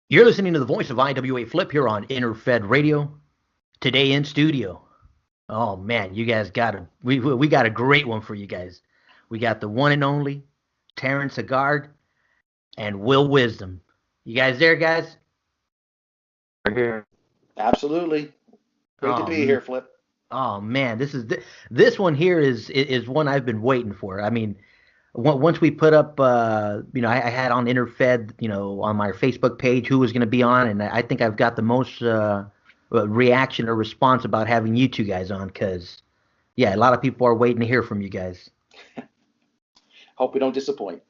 You're listening to the voice of IWAFlip here on Interfed Radio. Today in studio. Oh man, you guys got we got a great one for you guys. We got the one and only Terrance Haggard and Will Wizdom. You guys there, guys? We're here. Absolutely. Great to Oh, be here, Flip. oh man, this one here is one I've been waiting for. I mean, once we put up, I had on Interfed, on my Facebook page who was going to be on, and I think I've got the most reaction or response about having you two guys on, because yeah, a lot of people are waiting to hear from you guys. Hope we don't disappoint.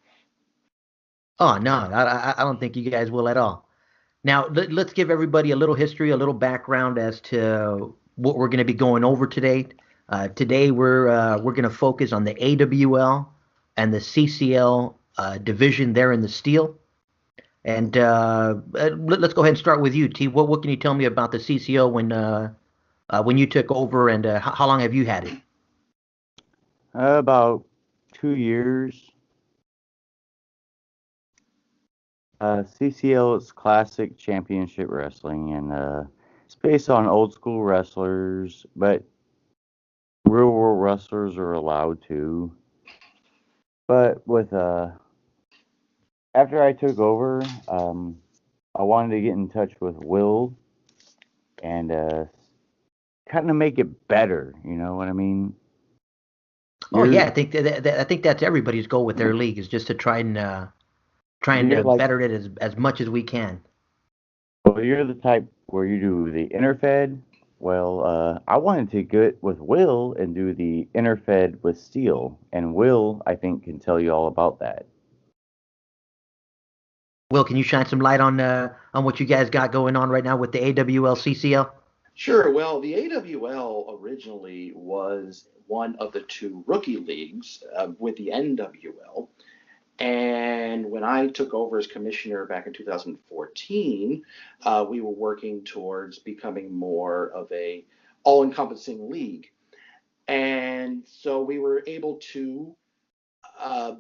Oh no, I don't think you guys will at all. Now let's give everybody a little history, a little background as to what we're going to be going over today. Today we're going to focus on the AWL and the CCL division there in the steel. And let's go ahead and start with you, T. What can you tell me about the CCO when you took over, and how long have you had it? About 2 years. CCL is Classic Championship Wrestling, and it's based on old school wrestlers, but real world wrestlers are allowed to. But with after I took over, I wanted to get in touch with Will and kind of make it better. You know what I mean? Oh You're yeah, I think that's everybody's goal with their league, is just to trying you're to like better it as much as we can. Well, you're the type where you do the interfed. Well, I wanted to get with Will and do the interfed with Steel, and Will, I think, can tell you all about that. Will, can you shine some light on what you guys got going on right now with the AWL CCL? Sure. Well, the AWL originally was one of the two rookie leagues with the NWL. And when I took over as commissioner back in 2014, we were working towards becoming more of a all-encompassing league. And so we were able to uh,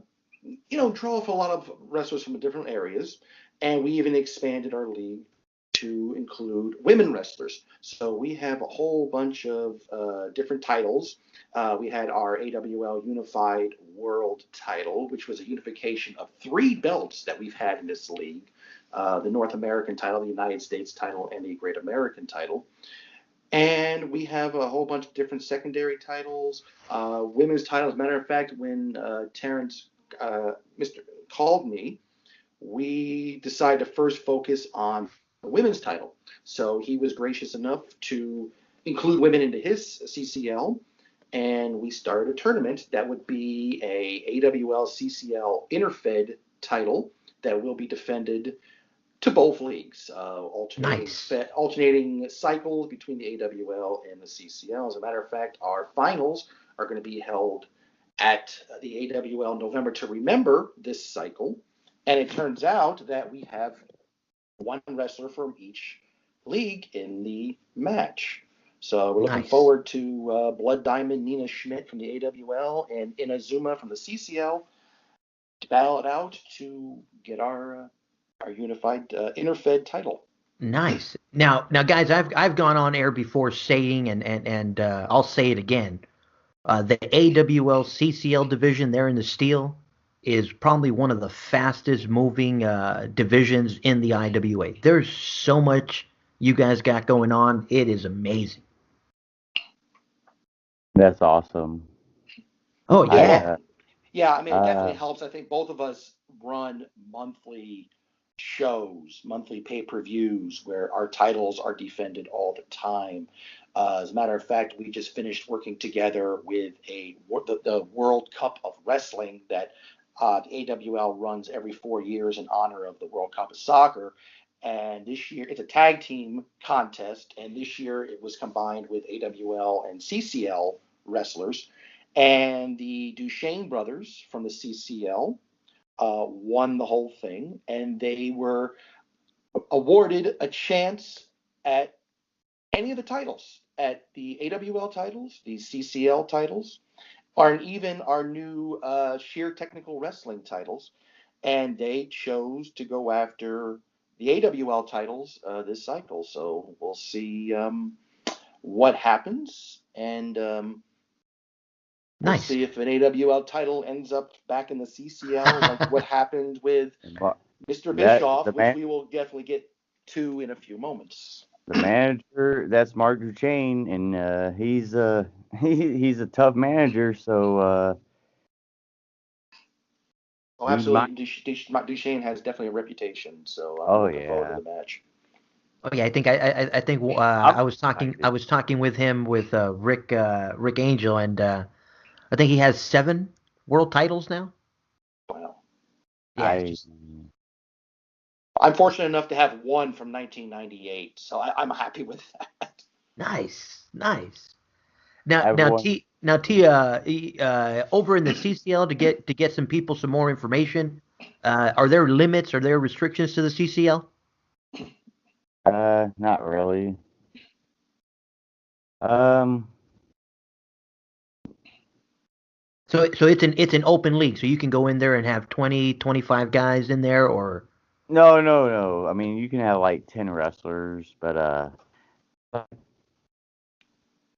draw for a lot of wrestlers from different areas, and we even expanded our league to include women wrestlers. So we have a whole bunch of different titles. We had our AWL Unified World title, which was a unification of three belts that we've had in this league. The North American title, the United States title, and the Great American title. And we have a whole bunch of different secondary titles, women's titles. Matter of fact, when Terrance Mr. called me, we decided to first focus on the women's title. So he was gracious enough to include women into his CCL, and we started a tournament that would be a AWL CCL Interfed title that will be defended to both leagues, Nice. alternating cycles between the AWL and the CCL. As a matter of fact, our finals are going to be held at the AWL November to remember this cycle. And it turns out that we have one wrestler from each league in the match. So we're looking Nice. forward to Blood Diamond Nina Schmidt from the AWL and Inazuma from the CCL to battle it out to get our unified interfed title. Nice. Now, guys, I've gone on air before saying, and I'll say it again. The AWL CCL division there in the steel is probably one of the fastest moving divisions in the IWA. There's so much you guys got going on. It is amazing. That's awesome. Oh I Yeah, yeah. yeah. I mean, it definitely uh, helps. I think both of us run monthly shows, monthly pay-per-views, where our titles are defended all the time. As a matter of fact, we just finished working together with the World Cup of Wrestling that the AWL runs every 4 years in honor of the World Cup of Soccer. And this year, it's a tag team contest, and this year it was combined with AWL and CCL wrestlers. And the Duchesne brothers from the CCL won the whole thing, and they were awarded a chance at any of the titles, at the AWL titles, the CCL titles, or even our new sheer technical wrestling titles. And they chose to go after the AWL titles this cycle. So we'll see what happens, and we'll Nice. see if an AWL title ends up back in the CCL, like what happened with Mr. That Bischoff, the which man, we will definitely get to in a few moments. the manager, that's Mark Duchesne, and he's he's a tough manager. So Oh, we might. absolutely. Duchesne has definitely a reputation, so I'm Oh looking forward to yeah, the match. Oh yeah, I think I'm I excited. was talking with him with Rick Angel, and I think he has 7 world titles now. Wow. Yeah, it's I just I'm fortunate enough to have one from 1998, so I'm happy with that. nice, nice. Now, everyone. over in the CCL to get some people some more information. Are there limits? Are there restrictions to the CCL? Not really. Um, So it's an open league, so you can go in there and have 20, 25 guys in there, or no, no, no. I mean, you can have like 10 wrestlers, but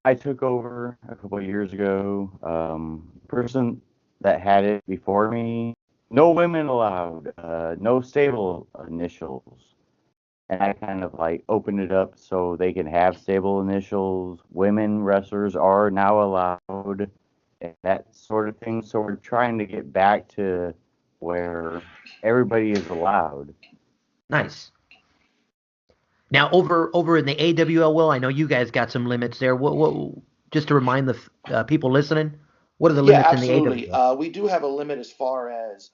I took over a couple of years ago. Person that had it before me, no women allowed, no stable initials. And I kind of like opened it up so they can have stable initials. Women wrestlers are now allowed, and that sort of thing. So we're trying to get back to where everybody is allowed. nice. Now over in the AWL, well, I know you guys got some limits there. What just to remind the people listening, what are the Yeah, limits in the absolutely. AWL? We do have a limit as far as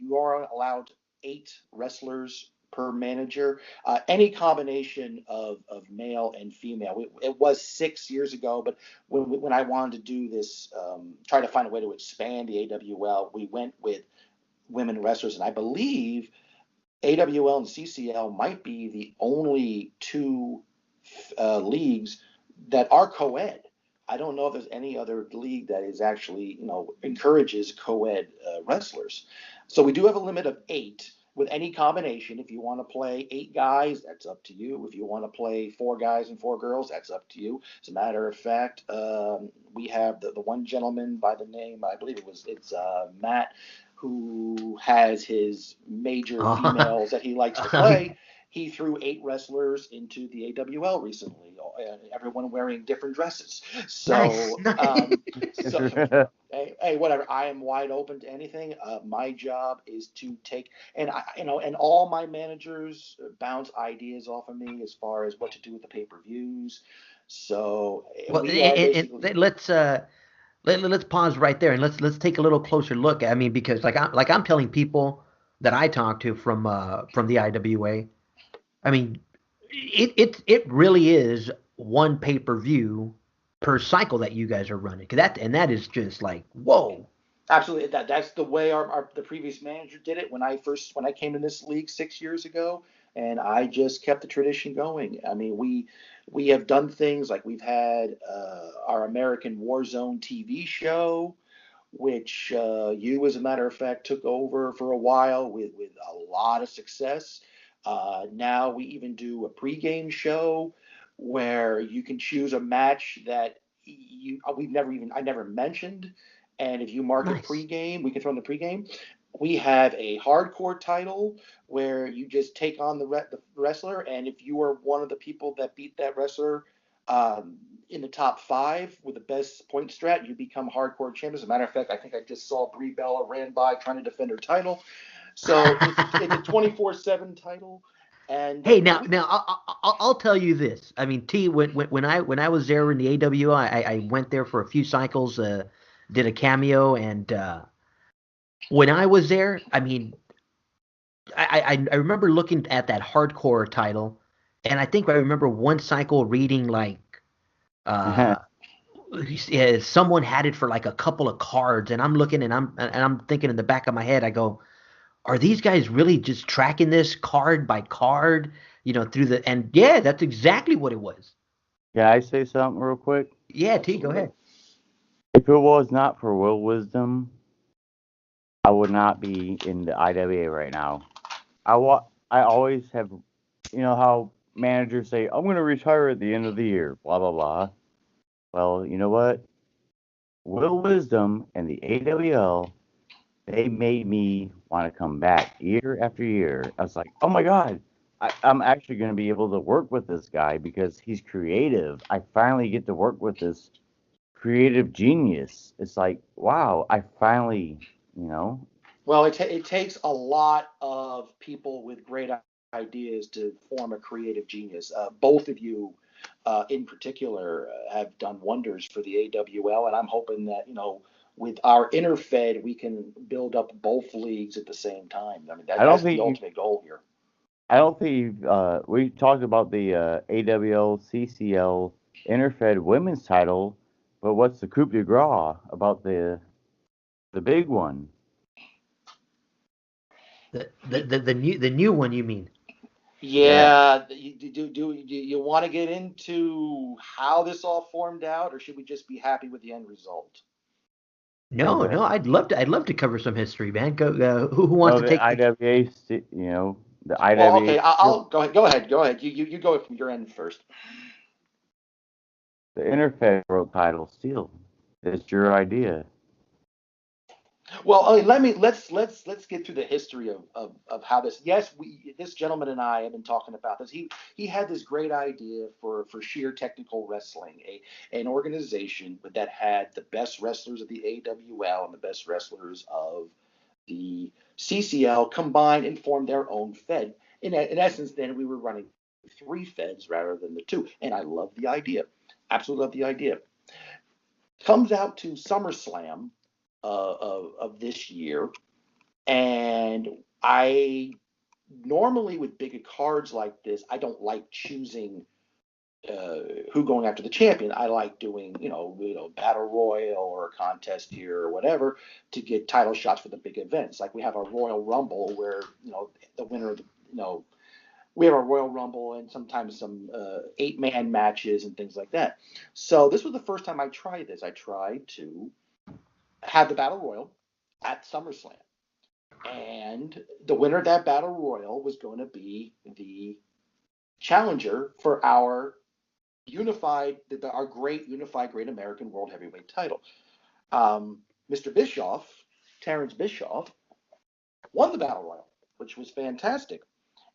you are allowed 8 wrestlers per manager. Any combination of male and female. It was 6 years ago, but when I wanted to do this, try to find a way to expand the AWL, we went with women wrestlers, and I believe AWL and CCL might be the only two leagues that are co-ed. I don't know if there's any other league that is actually, encourages co-ed wrestlers. So we do have a limit of 8 with any combination. If you want to play 8 guys, that's up to you. If you want to play 4 guys and 4 girls, that's up to you. As a matter of fact, we have the one gentleman by the name, I believe it's Matt, who has his major Oh, females that he likes to play. He threw 8 wrestlers into the AWL recently, everyone wearing different dresses. nice, So, nice. hey, whatever. I am wide open to anything. My job is to take, and and all my managers bounce ideas off of me as far as what to do with the pay-per-views. So Well, we are basically. let's pause right there and let's take a little closer look. I mean, because I'm telling people that I talk to from the IWA. I mean, it really is one pay-per-view per cycle that you guys are running. 'Cause that is just like whoa. Absolutely, that's the way the previous manager did it when I came in this league 6 years ago, and I just kept the tradition going. I mean, we have done things like we've had our American Warzone TV show, which you, as a matter of fact, took over for a while with a lot of success. Now we even do a pregame show where you can choose a match that we've never even I never mentioned, and if you mark it Nice. pregame, we can throw in the pregame. We have a hardcore title where you just take on the wrestler, and if you are one of the people that beat that wrestler um, in the top 5 with the best point strat, you become hardcore champion. As a matter of fact, I think I just saw Brie Bella ran by trying to defend her title. So it's a 24/7 title, and Hey, now I'll tell you this. I mean, T when I was there in the AWI, I went there for a few cycles, did a cameo, and when I was there, I mean, I remember looking at that hardcore title, and I think I remember one cycle reading like uh yeah, someone had it for like a couple of cards, and I'm looking and I'm thinking in the back of my head, I go, are these guys really just tracking this card by card, through the and yeah, that's exactly what it was. Can I say something real quick? Yeah, T, go absolutely. ahead. If it was not for Will Wisdom, I would not be in the IWA right now. I always have you know how managers say, I'm going to retire at the end of the year, blah, blah, blah. Well, you know what? Will Wisdom and the AWL, they made me want to come back year after year. I was like, oh my God, I'm actually going to be able to work with this guy because he's creative. I finally get to work with this creative genius. It's like, wow, I finally, you know. Well, it takes a lot of people with great ideas to form a creative genius. Both of you, in particular, have done wonders for the AWL, and I'm hoping that with our interfed, we can build up both leagues at the same time. I mean, I don't that's the think you, ultimate goal here. I don't think we talked about the AWL CCL Interfed women's title, but what's the coup de grace about the big one? The new one, you mean? Yeah. Yeah, do you want to get into how this all formed out, or should we just be happy with the end result? No, No, go no, ahead. I'd love to cover some history, man. Go, who wants No, to the take the? IWA, you know, the Well, IWA, okay, I'll go ahead. Go ahead. Go ahead. You go from your end first. the Interfed world title still. It's your idea. Well, let's get through the history of how this. Yes, this gentleman and I have been talking about this. He had this great idea for sheer technical wrestling, an organization that had the best wrestlers of the AWL and the best wrestlers of the CCL combined and formed their own Fed. In essence, then we were running three Feds rather than the two, and I love the idea. Absolutely love the idea. Comes out to SummerSlam of this year, and I normally with big cards like this, I don't like choosing who going after the champion. I like doing battle royal or a contest here or whatever to get title shots for the big events. Like we have our Royal Rumble where the winner of the we have our Royal Rumble and sometimes some 8-man matches and things like that. So this was the first time I tried this. I tried to have the Battle Royal at SummerSlam. And the winner of that Battle Royal was going to be the challenger for our great American World Heavyweight title. Mr. Bischoff, Terrance Bischoff, won the Battle Royal, which was fantastic.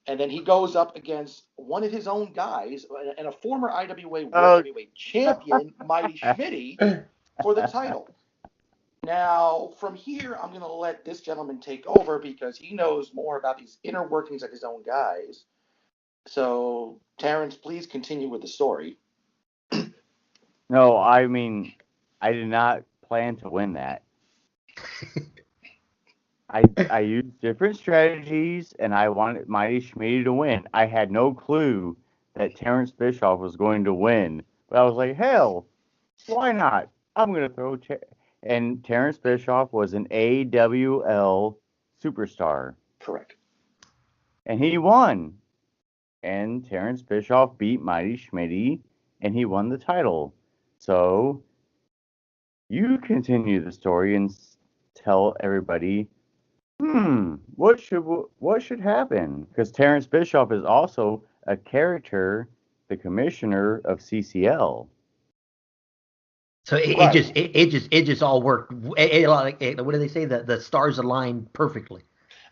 And then he goes up against one of his own guys and a former IWA World Oh, Heavyweight Champion, Mighty Schmitty, for the title. Now, from here, I'm going to let this gentleman take over because he knows more about these inner workings of his own guys. So, Terrance, please continue with the story. no, I mean, I did not plan to win that. I used different strategies, and I wanted Mighty Schmiede to win. I had no clue that Terrence Bischoff was going to win, but I was like, hell, why not? I'm going to throw. And Terrence Bischoff was an AWL superstar, Correct. and he won. And Terrence Bischoff beat Mighty Schmiede, and he won the title. So you continue the story and tell everybody, what should happen? Because Terrence Bischoff is also a character, the commissioner of CCL. So Right. it just all worked. What do they say? The stars aligned perfectly.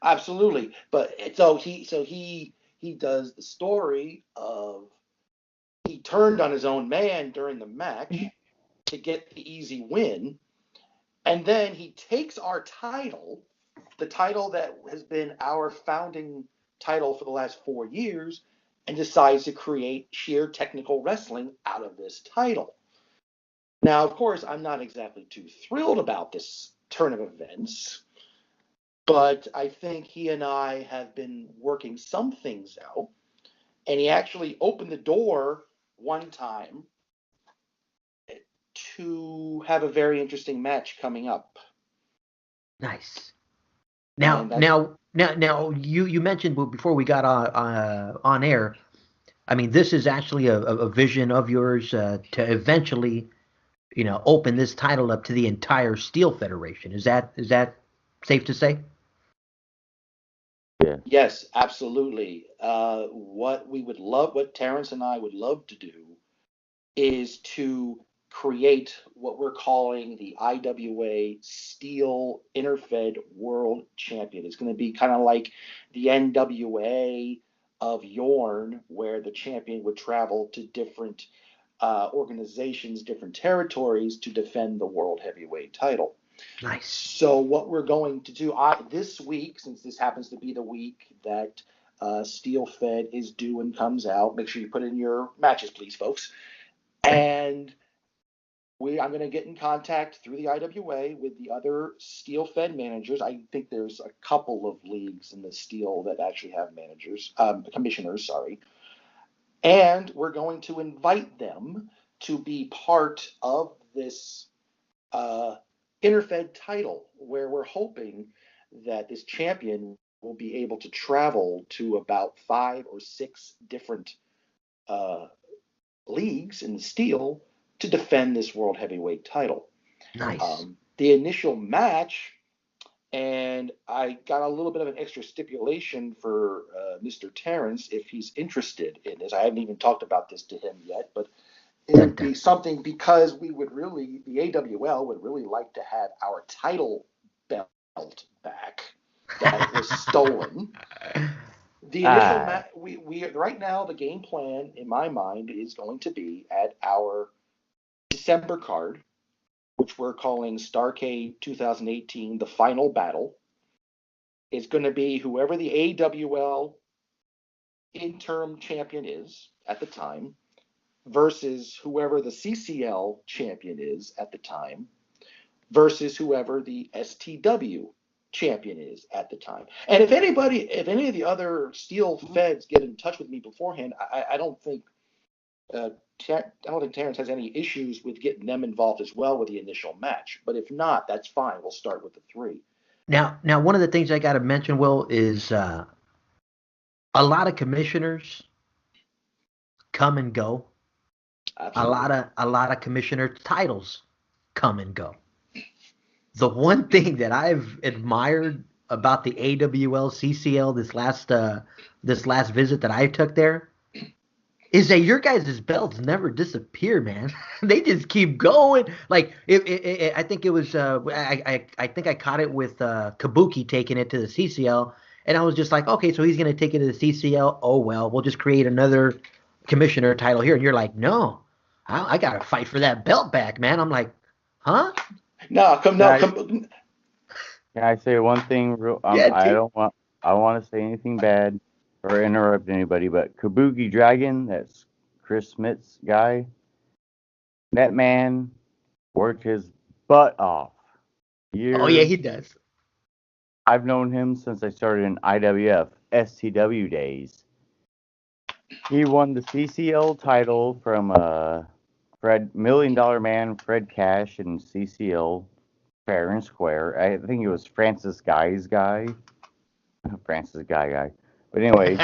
Absolutely. But so he does the story of he turned on his own man during the match to get the easy win, and then he takes our title, the title that has been our founding title for the last 4 years, and decides to create sheer technical wrestling out of this title. Now, of course, I'm not exactly too thrilled about this turn of events, but I think he and I have been working some things out, and he actually opened the door one time to have a very interesting match coming up. Nice. And Now, that's now, now, now, you mentioned before we got on air. I mean, this is actually a vision of yours to eventually, open this title up to the entire Steel Federation. Is that safe to say? Yeah. Yes, absolutely. What Terrance and I would love to do is to create what we're calling the IWA Steel Interfed World Champion. It's going to be kind of like the NWA of Yorn, where the champion would travel to different organizations, different territories to defend the world heavyweight title. Nice. So what we're going to do this week, since this happens to be the week that Steel Fed is due and comes out, make sure you put in your matches, please, folks. And I'm going to get in contact through the IWA with the other Steel Fed managers. I think there's a couple of leagues in the Steel that actually have commissioners, sorry. And we're going to invite them to be part of this Interfed title, where we're hoping that this champion will be able to travel to about 5 or 6 different leagues in the Steel to defend this world heavyweight title. Nice. The initial match, and I got a little bit of an extra stipulation for Mr. Terrance if he's interested in this. I haven't even talked about this to him yet, but it would be something because the AWL would really like to have our title belt back that was stolen. The initial match, we right now the game plan in my mind is going to be at our December card, which we're calling Starrcade 2018, the final battle. It's going to be whoever the AWL interim champion is at the time versus whoever the CCL champion is at the time versus whoever the STW champion is at the time. And if any of the other Steel Feds get in touch with me beforehand, I don't think Terrance has any issues with getting them involved as well with the initial match. But if not, that's fine. We'll start with the 3. Now, one of the things I got to mention, Will, is a lot of commissioners come and go. Absolutely. A lot of commissioner titles come and go. The one thing that I've admired about the AWL CCL this last visit that I took there is that your guys' belts never disappear, man. They just keep going. Like I think it was I think I caught it with Kabuki taking it to the CCL, and I was just like, okay, so he's gonna take it to the CCL. Oh well, we'll just create another commissioner title here. And you're like, no, I gotta fight for that belt back, man. I'm like, huh? No, come. Can I say one thing? Yeah, I don't want to say anything bad or interrupt anybody, but Kabuki Dragon, that's Chris Smith's guy. That man worked his butt off. Oh yeah, Years. he does. I've known him since I started in IWF STW days. He won the CCL title from Fred $1 Million Man Fred Cash in CCL fair and square. I think it was Francis Guy's guy. Francis Guy. But anyway,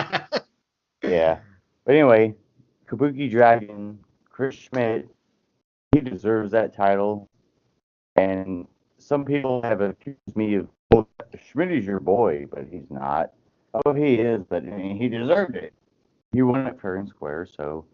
yeah. But anyway, Kabuki Dragon, Chris Schmidt, he deserves that title. And some people have accused me of, well, Schmidt is your boy, but he's not. Oh, he is, but he deserved it. He won it fair and square, so.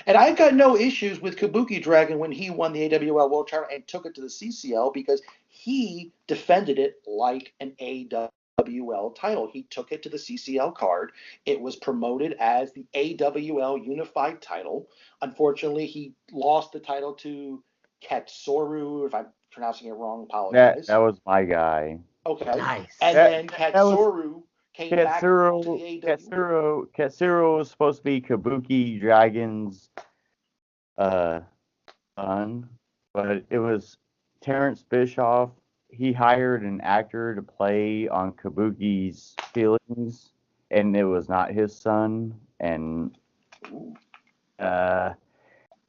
And I've got no issues with Kabuki Dragon when he won the AWL World Title and took it to the CCL because he defended it like an AWL title. He took it to the CCL card. It was promoted as the AWL Unified title. Unfortunately, he lost the title to Katsoru. If I'm pronouncing it wrong, apologize. That was my guy. Okay. Nice. And then Katsoru came back to the AWL. Katsuro was supposed to be Kabuki Dragon's son, but it was Terrance Bischoff. He hired an actor to play on Kabuki's feelings, and it was not his son. And the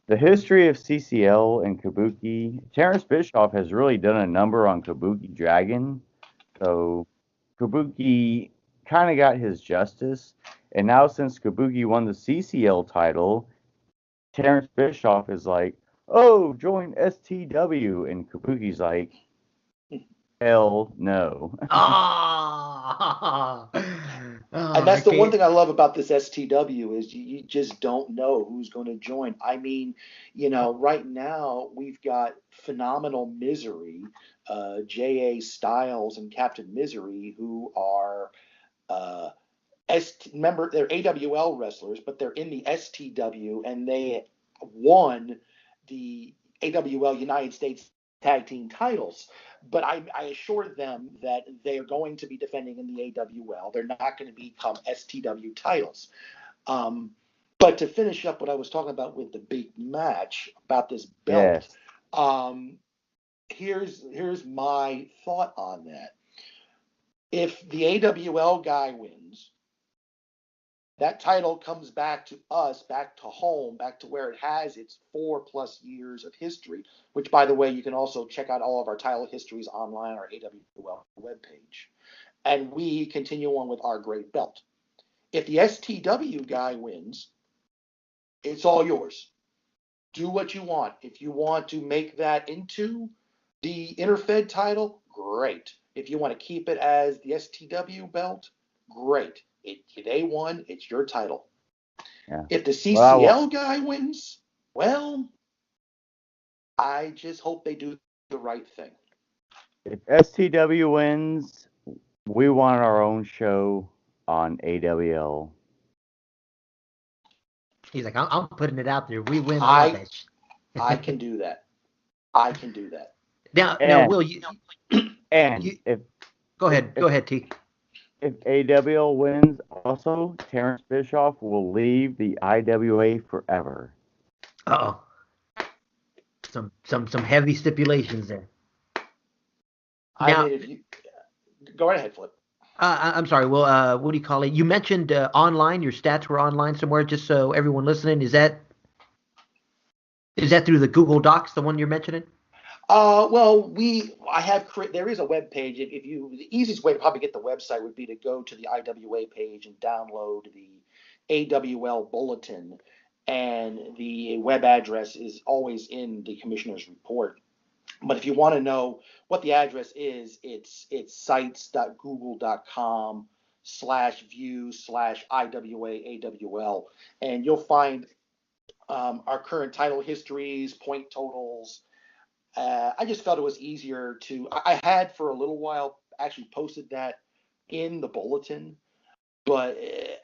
history of CCL and Kabuki, Terrance Bischoff has really done a number on Kabuki Dragon. So Kabuki kind of got his justice. And now since Kabuki won the CCL title, Terrance Bischoff is like, oh, join STW. And Kabuki's like, hell no. Oh, And Oh, that's I the one can't. thing I love about this STW is you just don't know who's going to join. I mean, right now we've got Phenomenal Misery, J.A. Styles, and Captain Misery, who are uh, remember they're AWL wrestlers, but they're in the STW, and they won the AWL United States Tag Team titles. But I assured them that they are going to be defending in the AWL. They're not going to become STW titles. Um, but to finish up what I was talking about with the big match about this belt, Yes. um, here's my thought on that. If the AWL guy wins, that title comes back to us, back to home, back to where it has its 4+ years of history, which, by the way, you can also check out all of our title histories online on our AWL webpage. And we continue on with our great belt. If the STW guy wins, it's all yours. Do what you want. If you want to make that into the Interfed title, great. If you want to keep it as the STW belt, great. They won, it's your title. Yeah. If the What I want, CCL guy wins, well, I just hope they do the right thing. if STW wins, we want our own show on AWL. He's like, I'm putting it out there. We win. I want I that. I can do that. I can do that. Now, And Will, and you go ahead. if Go ahead, T. if AWL wins, also Terrance Bischoff will leave the IWA forever. Uh-oh. Some heavy stipulations there. I Now, mean, if you go right ahead, Flip. I'm sorry. Well, what do you call it? You mentioned online. Your stats were online somewhere. Just so everyone listening, is that through the Google Docs, the one you're mentioning? Well, I have there is a web page. If you the easiest way to probably get the website would be to go to the IWA page and download the AWL bulletin, and the web address is always in the commissioner's report. But if you want to know what the address is, it's sites.google.com/view/IWA and you'll find our current title histories, point totals. I just felt it was easier to. I had for a little while actually posted that in the bulletin, but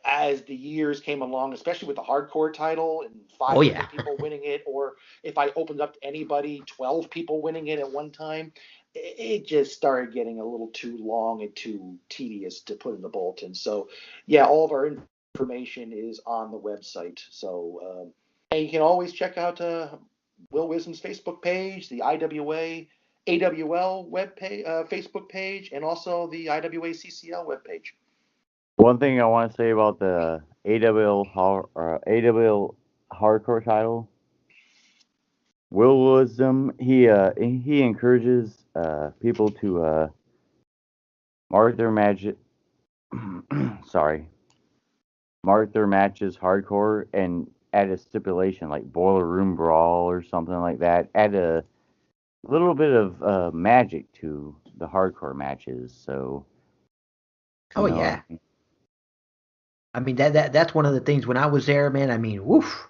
as the years came along, especially with the hardcore title and Oh five yeah. different people winning it, or if I opened up to anybody, 12 people winning it at one time, it just started getting a little too long and too tedious to put in the bulletin. So, yeah, all of our information is on the website. So, and you can always check out Will Wisdom's Facebook page, the IWA AWL web page, Facebook page, and also the IWA CCL web page. One thing I want to say about the AWL hardcore title, Will Wisdom, he encourages people to mark their magic. Sorry, mark their matches hardcore and add a stipulation like boiler room brawl or something like that. Add a little bit of magic to the hardcore matches. So Oh yeah. I mean that's one of the things when I was there, man. I mean, woof.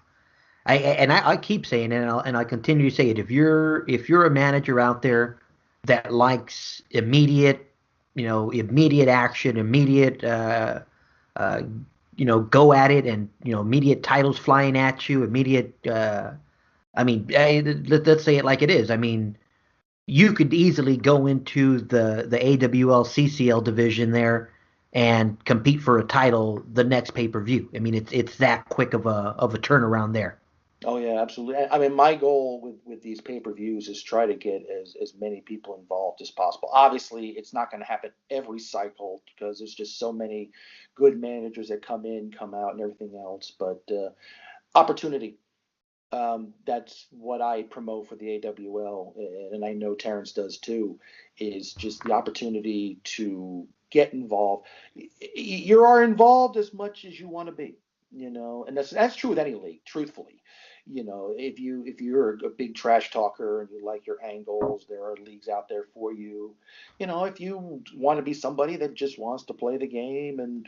I keep saying it, and I continue to say it. If you're a manager out there that likes immediate action, immediate uh, go at it, and immediate titles flying at you, immediate. I mean, let's say it like it is. I mean, you could easily go into the AWL CCL division there and compete for a title the next pay-per-view. I mean, it's that quick of a turnaround there. Oh yeah, absolutely. I mean, my goal with these pay-per-views is try to get as many people involved as possible. Obviously, it's not going to happen every cycle because there's just so many good managers that come in, come out, and everything else. But opportunity. That's what I promote for the AWL, and I know Terrance does too, is just the opportunity to get involved. You are involved as much as you want to be, and that's true with any league, truthfully. if you're a big trash talker and you like your angles, there are leagues out there for you. If you want to be somebody that just wants to play the game and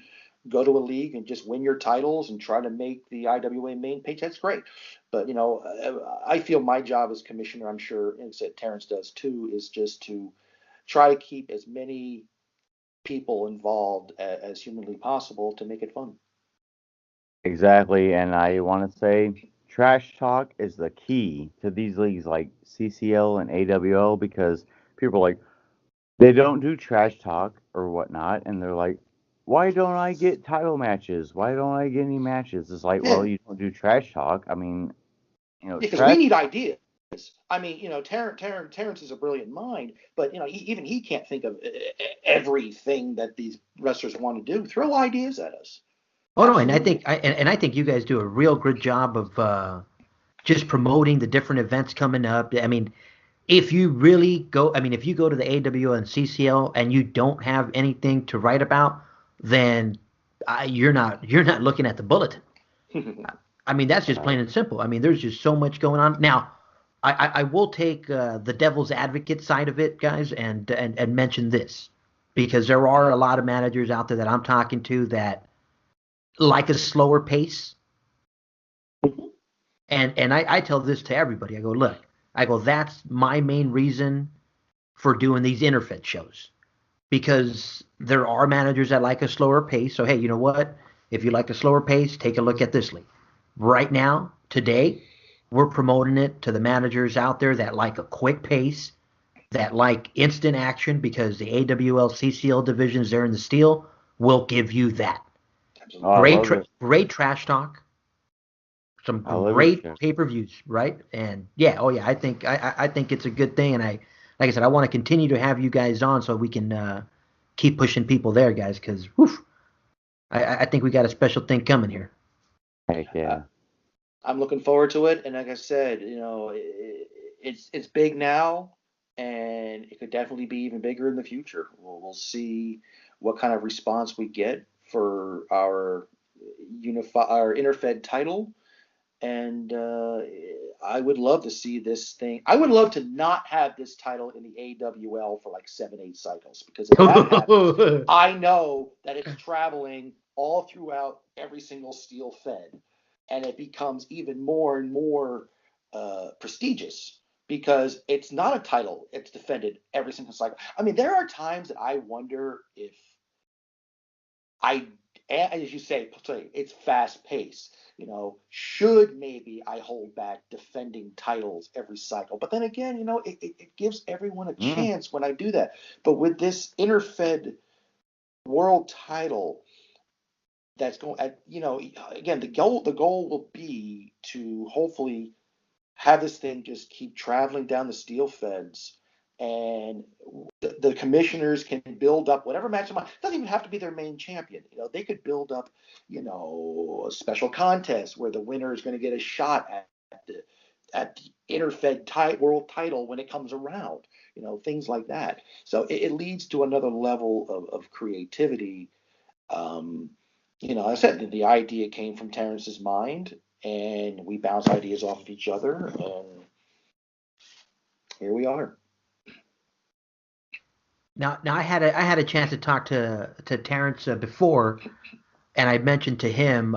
go to a league and just win your titles and try to make the IWA main page, that's great. But I feel my job as commissioner, I'm sure, and said Terrance does too, is just to try to keep as many people involved as humanly possible to make it fun. Exactly, and I want to say trash talk is the key to these leagues like CCL and AWL because people are like, they don't do trash talk or whatnot, and they're like, why don't I get title matches? Why don't I get any matches? It's like, well, Yeah, you don't do trash talk. I mean, because we trash. need ideas. I mean, Terrance is a brilliant mind, but even he can't think of everything that these wrestlers want to do. Throw ideas at us. Oh no, and I Absolutely. think I think you guys do a real good job of just promoting the different events coming up. I mean, if you really go, I mean, if you go to the AWL and CCL and you don't have anything to write about, then you're not looking at the bulletin. I mean, that's just Right. plain and simple. I mean, there's just so much going on. Now, I will take the devil's advocate side of it, guys, and mention this because there are a lot of managers out there that I'm talking to that like a slower pace. And I tell this to everybody. I go, look, I go, that's my main reason for doing these interfed shows because there are managers that like a slower pace. So hey, you know what? If you like a slower pace, take a look at this league. Right now, today, we're promoting it to the managers out there that like a quick pace, that like instant action because the AWL CCL divisions there in the steel will give you that. Oh, I Absolutely. Great, love it. great trash talk, some I love your great show. pay-per-views, right? And yeah, oh yeah, I think it's a good thing, and like I said, I want to continue to have you guys on so we can keep pushing people there, guys, because I think we got a special thing coming here. Heck Uh, yeah. I'm looking forward to it, and like I said, it's big now, and it could definitely be even bigger in the future. We'll see what kind of response we get for our interfed title, and I would love to see this thing. I would love to not have this title in the AWL for like 7, 8 cycles because if that happens, I know that it's traveling all throughout every single steel fed, and it becomes even more and more prestigious because it's not a title; it's defended every single cycle. I mean, there are times that I wonder if I, as you say, it's fast paced. Should maybe I hold back defending titles every cycle? But then again, it gives everyone a Mm. chance when I do that. But with this interfed world title, that's going at, again, the goal will be to hopefully have this thing just keep traveling down the steel feds and the commissioners can build up whatever match them on. It doesn't even have to be their main champion. They could build up, a special contest where the winner is going to get a shot at the interfed world title when it comes around. Things like that. So it leads to another level of creativity. Um, I said the idea came from Terrance's mind, and we bounce ideas off of each other, and here we are. Now I had a chance to talk to Terrence before, and I mentioned to him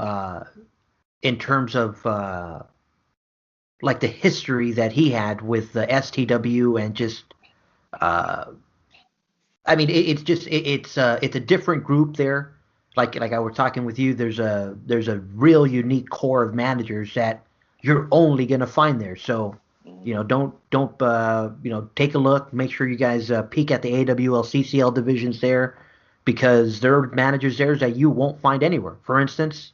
in terms of like the history that he had with the STW and just uh, I mean, it's just it's a different group there. Like I was talking with you, there's a real unique core of managers that you're only gonna find there. So, don't take a look. Make sure you guys peek at the AWL CCL divisions there, because there are managers there that you won't find anywhere. For instance,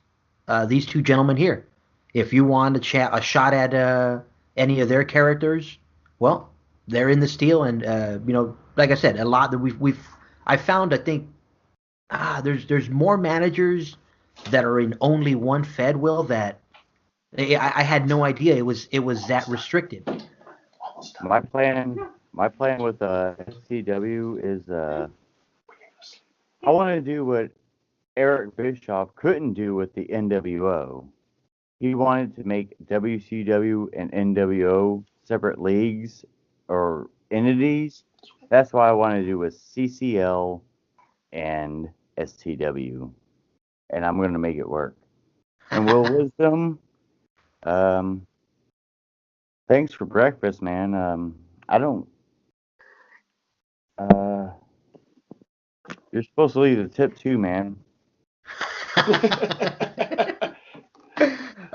these two gentlemen here. If you want a shot at any of their characters, well, they're in the steel, and like I said, a lot that I found. I think there's more managers that are in only one Fed will that I had no idea it was that restricted. Almost done. My plan with STW is I want to do what Eric Bischoff couldn't do with the NWO. He wanted to make WCW and NWO separate leagues or entities. That's why I wanted to do with CCL and STW, and I'm going to make it work. And Will Wisdom, thanks for breakfast, man. I don't. You're supposed to leave the tip too, man.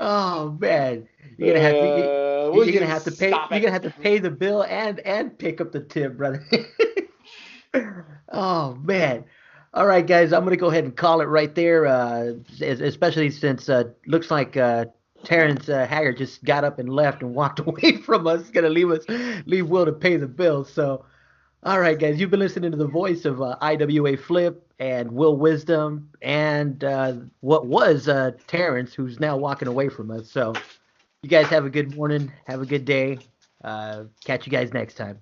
Oh man, you're gonna have to Will you're gonna you have to pay stop you're it? gonna have to pay the bill and pick up the tip, brother. Oh man. All right, guys, I'm gonna go ahead and call it right there. Especially since looks like Terrance Haggard just got up and left and walked away from us. Gonna leave Will to pay the bill. So, all right, guys, you've been listening to the voice of IWAFlip and Will Wisdom and what was Terrance, who's now walking away from us. So, you guys have a good morning, have a good day. Catch you guys next time.